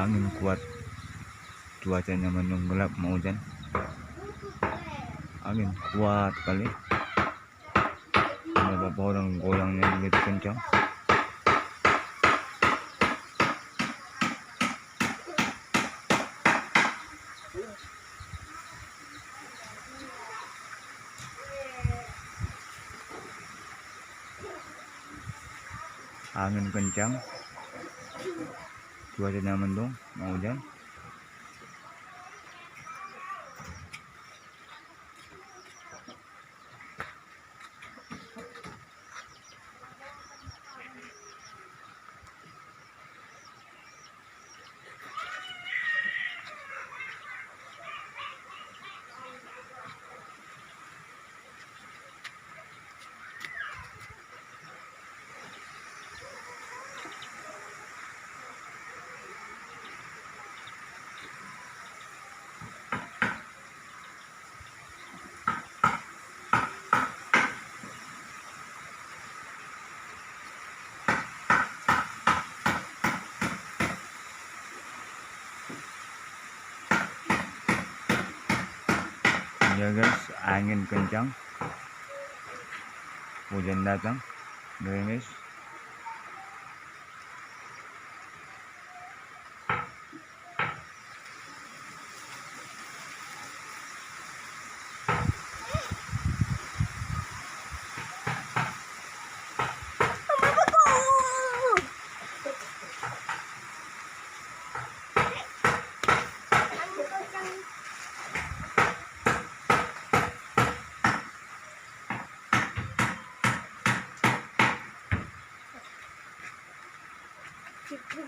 Angin kuat, cuacanya mendung, gelap, mau hujan. Angin kuat kali, ada pohon goyangnya begitu kencang. Angin kencang, cuacanya mendung, mau hujan. Ya guys, angin kencang, hujan datang, gerimis. Gitu.